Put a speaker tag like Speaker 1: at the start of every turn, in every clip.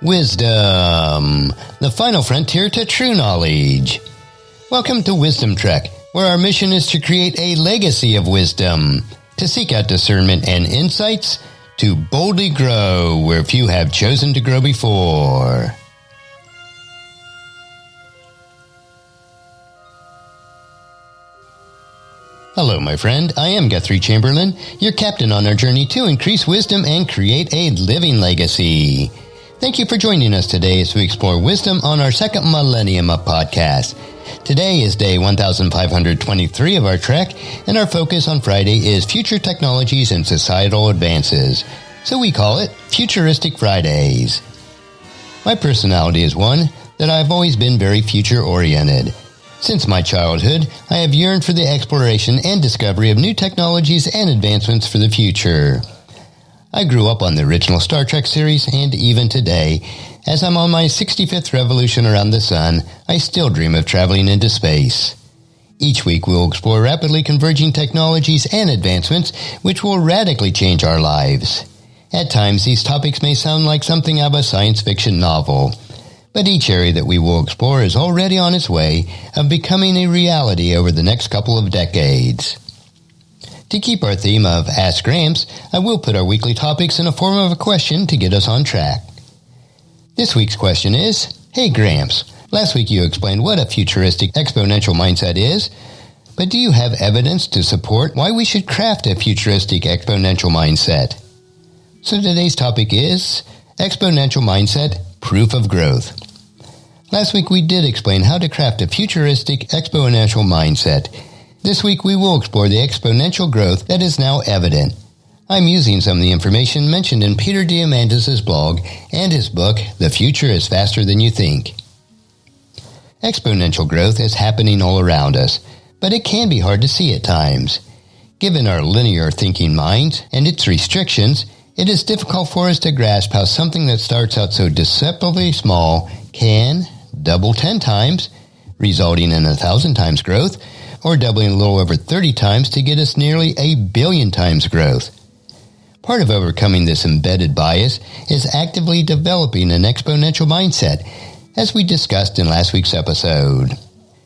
Speaker 1: Wisdom, the final frontier to true knowledge. Welcome to Wisdom Trek, where our mission is to create a legacy of wisdom, to seek out discernment and insights, to boldly grow where few have chosen to grow before. Hello, my friend. I am Guthrie Chamberlain, your captain on our journey to increase wisdom and create a living legacy. Thank you for joining us today as we explore wisdom on our second millennium of podcast. Today is day 1523 of our trek, and our focus on Friday is future technologies and societal advances. So we call it Futuristic Fridays. My personality is one that I've always been very future-oriented. Since my childhood, I have yearned for the exploration and discovery of new technologies and advancements for the future. I grew up on the original Star Trek series, and even today, as I'm on my 65th revolution around the sun, I still dream of traveling into space. Each week we will explore rapidly converging technologies and advancements which will radically change our lives. At times, these topics may sound like something out of a science fiction novel, but each area that we will explore is already on its way of becoming a reality over the next couple of decades. To keep our theme of Ask Gramps, I will put our weekly topics in a form of a question to get us on track. This week's question is, Hey Gramps, last week you explained what a futuristic exponential mindset is, but do you have evidence to support why we should craft a futuristic exponential mindset? So today's topic is Exponential Mindset, Proof of Growth. Last week we did explain how to craft a futuristic exponential mindset. This week we will explore the exponential growth that is now evident. I'm using some of the information mentioned in Peter Diamandis' blog and his book, The Future is Faster Than You Think. Exponential growth is happening all around us, but it can be hard to see at times. Given our linear thinking mind and its restrictions, it is difficult for us to grasp how something that starts out so deceptively small can double 10 times, resulting in 1,000 times growth, or doubling a little over 30 times to get us nearly 1 billion times growth. Part of overcoming this embedded bias is actively developing an exponential mindset, as we discussed in last week's episode.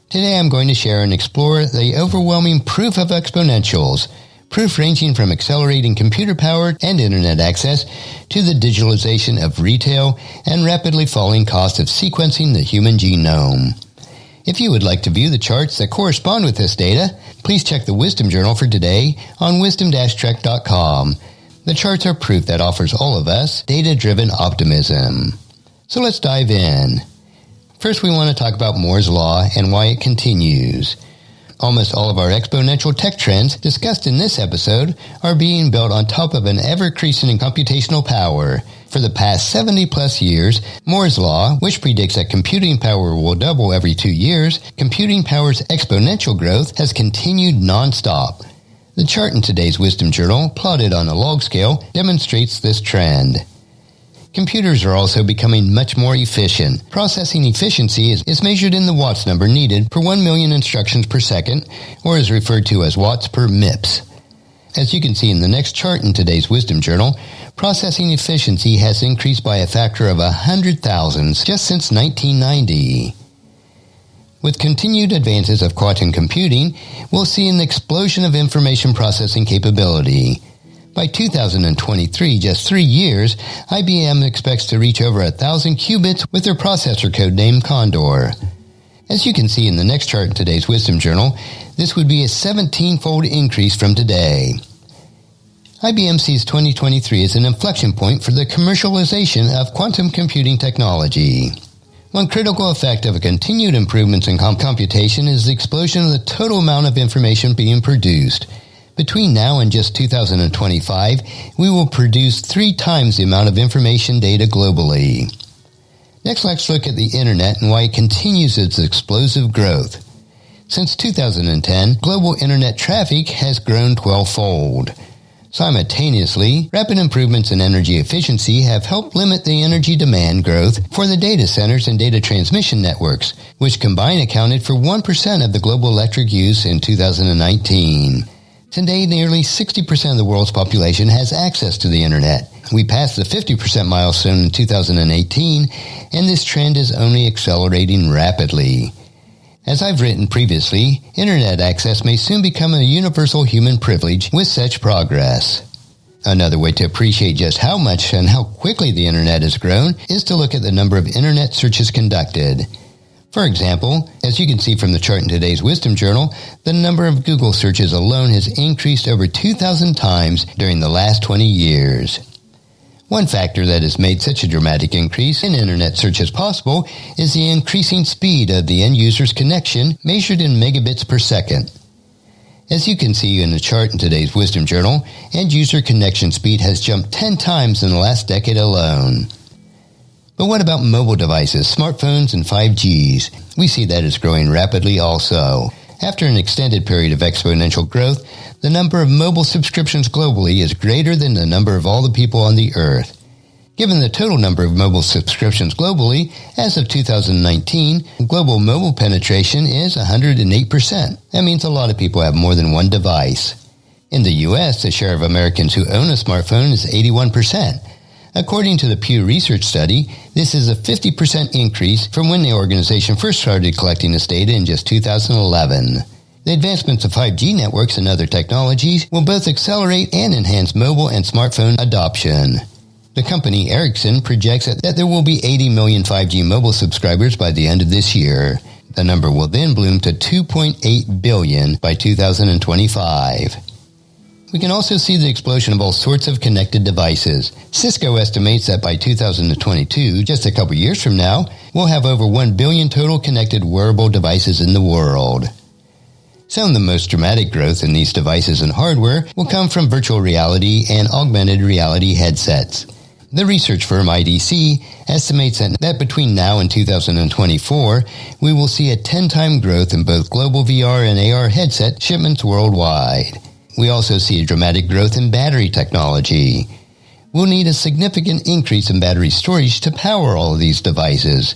Speaker 1: Today I'm going to share and explore the overwhelming proof of exponentials, proof ranging from accelerating computer power and internet access to the digitalization of retail and rapidly falling cost of sequencing the human genome. If you would like to view the charts that correspond with this data, please check the Wisdom Journal for today on wisdom-trek.com. The charts are proof that offers all of us data-driven optimism. So let's dive in. First, we want to talk about Moore's Law and why it continues. Almost all of our exponential tech trends discussed in this episode are being built on top of an ever-increasing computational power. For the past 70-plus years, Moore's Law, which predicts that computing power will double every 2 years, computing power's exponential growth has continued non-stop. The chart in today's Wisdom Journal, plotted on a log scale, demonstrates this trend. Computers are also becoming much more efficient. Processing efficiency is measured in the watts number needed per 1 million instructions per second, or is referred to as watts per MIPS. As you can see in the next chart in today's Wisdom Journal, processing efficiency has increased by a factor of 100,000 just since 1990. With continued advances of quantum computing, we'll see an explosion of information processing capability. By 2023, just 3 years, IBM expects to reach over 1,000 qubits with their processor code named Condor. As you can see in the next chart in today's Wisdom Journal, this would be a 17-fold increase from today. IBM sees 2023 as an inflection point for the commercialization of quantum computing technology. One critical effect of continued improvements in computation is the explosion of the total amount of information being produced. Between now and just 2025, we will produce 3 times the amount of information data globally. Next, let's look at the Internet and why it continues its explosive growth. Since 2010, global Internet traffic has grown 12-fold. Simultaneously, rapid improvements in energy efficiency have helped limit the energy demand growth for the data centers and data transmission networks, which combined accounted for 1% of the global electric use in 2019. Today, nearly 60% of the world's population has access to the Internet. We passed the 50% milestone in 2018, and this trend is only accelerating rapidly. As I've written previously, Internet access may soon become a universal human privilege with such progress. Another way to appreciate just how much and how quickly the Internet has grown is to look at the number of Internet searches conducted. For example, as you can see from the chart in today's Wisdom Journal, the number of Google searches alone has increased over 2,000 times during the last 20 years. One factor that has made such a dramatic increase in Internet searches possible is the increasing speed of the end user's connection measured in megabits per second. As you can see in the chart in today's Wisdom Journal, end user connection speed has jumped 10 times in the last decade alone. But what about mobile devices, smartphones, and 5Gs? We see that it's growing rapidly also. After an extended period of exponential growth, the number of mobile subscriptions globally is greater than the number of all the people on the earth. Given the total number of mobile subscriptions globally, as of 2019, global mobile penetration is 108%. That means a lot of people have more than one device. In the U.S., the share of Americans who own a smartphone is 81%. According to the Pew Research study, this is a 50% increase from when the organization first started collecting this data in just 2011. The advancements of 5G networks and other technologies will both accelerate and enhance mobile and smartphone adoption. The company Ericsson projects that there will be 80 million 5G mobile subscribers by the end of this year. The number will then bloom to 2.8 billion by 2025. We can also see the explosion of all sorts of connected devices. Cisco estimates that by 2022, just a couple years from now, we'll have over 1 billion total connected wearable devices in the world. Some of the most dramatic growth in these devices and hardware will come from virtual reality and augmented reality headsets. The research firm IDC estimates that between now and 2024, we will see a 10-time growth in both global VR and AR headset shipments worldwide. We also see a dramatic growth in battery technology. We'll need a significant increase in battery storage to power all of these devices.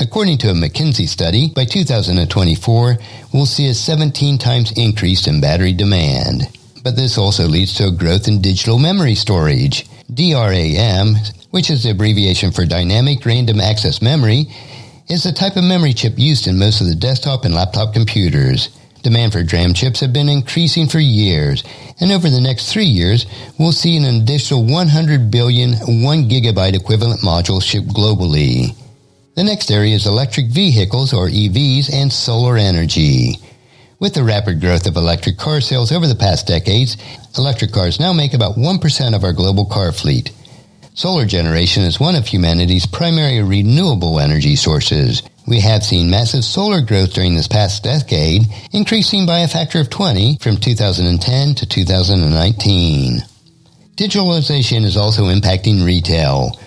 Speaker 1: According to a McKinsey study, by 2024, we'll see a 17 times increase in battery demand. But this also leads to a growth in digital memory storage. DRAM, which is the abbreviation for Dynamic Random Access Memory, is the type of memory chip used in most of the desktop and laptop computers. Demand for DRAM chips have been increasing for years, and over the next 3 years, we'll see an additional 100 billion 1 gigabyte equivalent modules shipped globally. The next area is electric vehicles, or EVs, and solar energy. With the rapid growth of electric car sales over the past decades, electric cars now make about 1% of our global car fleet. Solar generation is one of humanity's primary renewable energy sources. We have seen massive solar growth during this past decade, increasing by a factor of 20 from 2010 to 2019. Digitalization is also impacting retail.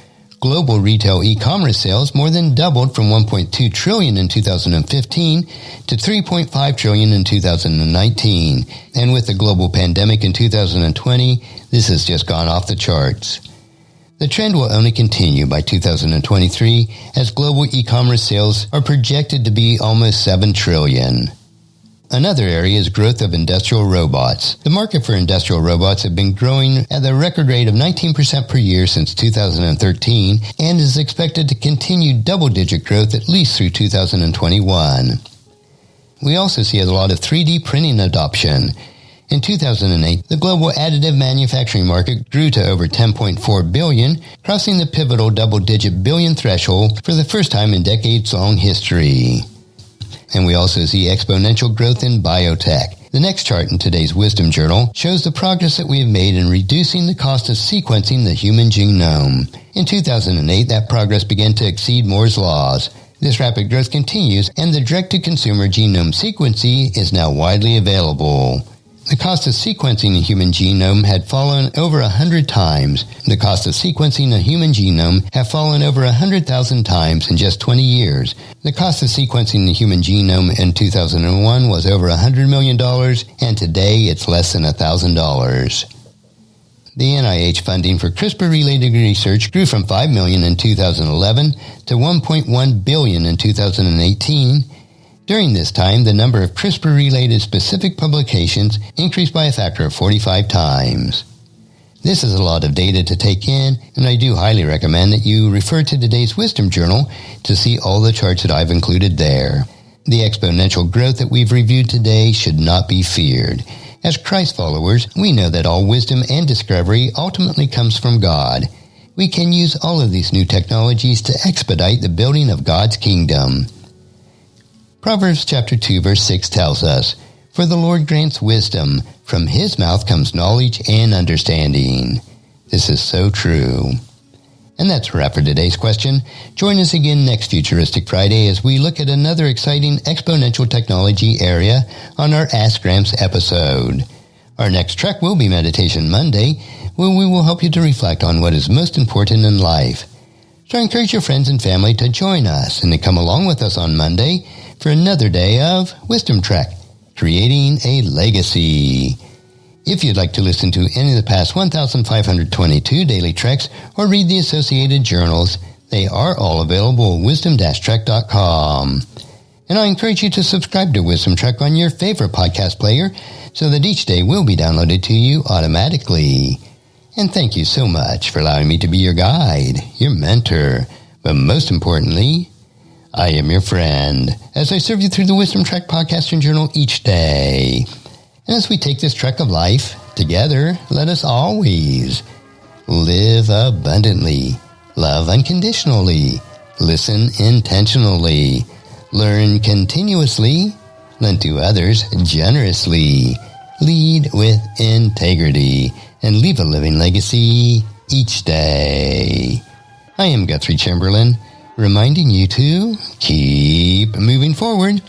Speaker 1: Global retail e-commerce sales more than doubled from 1.2 trillion in 2015 to 3.5 trillion in 2019. And with the global pandemic in 2020, this has just gone off the charts. The trend will only continue by 2023 as global e-commerce sales are projected to be almost 7 trillion. Another area is growth of industrial robots. The market for industrial robots have been growing at a record rate of 19% per year since 2013 and is expected to continue double-digit growth at least through 2021. We also see a lot of 3D printing adoption. In 2008, the global additive manufacturing market grew to over 10.4 billion, crossing the pivotal double-digit billion threshold for the first time in decades-long history. And we also see exponential growth in biotech. The next chart in today's Wisdom Journal shows the progress that we have made in reducing the cost of sequencing the human genome. In 2008, that progress began to exceed Moore's laws. This rapid growth continues, and the direct-to-consumer genome sequencing is now widely available. The cost of sequencing the human genome had fallen over 100 times. The cost of sequencing a human genome have fallen over 100,000 times in just 20 years. The cost of sequencing the human genome in 2001 was over $100 million, and today it's less than $1,000. The NIH funding for CRISPR-related research grew from $5 million in 2011 to $1.1 billion in 2018. During this time, the number of CRISPR-related specific publications increased by a factor of 45 times. This is a lot of data to take in, and I do highly recommend that you refer to today's Wisdom Journal to see all the charts that I've included there. The exponential growth that we've reviewed today should not be feared. As Christ followers, we know that all wisdom and discovery ultimately comes from God. We can use all of these new technologies to expedite the building of God's kingdom. Proverbs chapter 2 verse 6 tells us, "For the Lord grants wisdom, from his mouth comes knowledge and understanding." This is so true. And that's a wrap for today's question. Join us again next Futuristic Friday as we look at another exciting exponential technology area on our Ask Gramps episode. Our next trek will be Meditation Monday, where we will help you to reflect on what is most important in life. So I encourage your friends and family to join us and to come along with us on Monday for another day of Wisdom Trek, Creating a Legacy. If you'd like to listen to any of the past 1,522 daily treks or read the associated journals, they are all available at wisdom-trek.com. And I encourage you to subscribe to Wisdom Trek on your favorite podcast player so that each day will be downloaded to you automatically. And thank you so much for allowing me to be your guide, your mentor, but most importantly, I am your friend as I serve you through the Wisdom Trek podcast and journal each day. And as we take this trek of life together, let us always live abundantly, love unconditionally, listen intentionally, learn continuously, lend to others generously, lead with integrity, and leave a living legacy each day. I am Guthrie Chamberlain, reminding you to keep moving forward,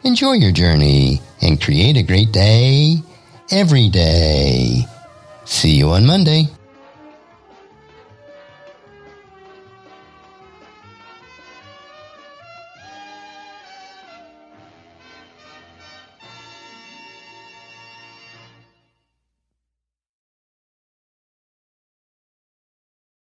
Speaker 1: enjoy your journey, and create a great day every day. See you on Monday.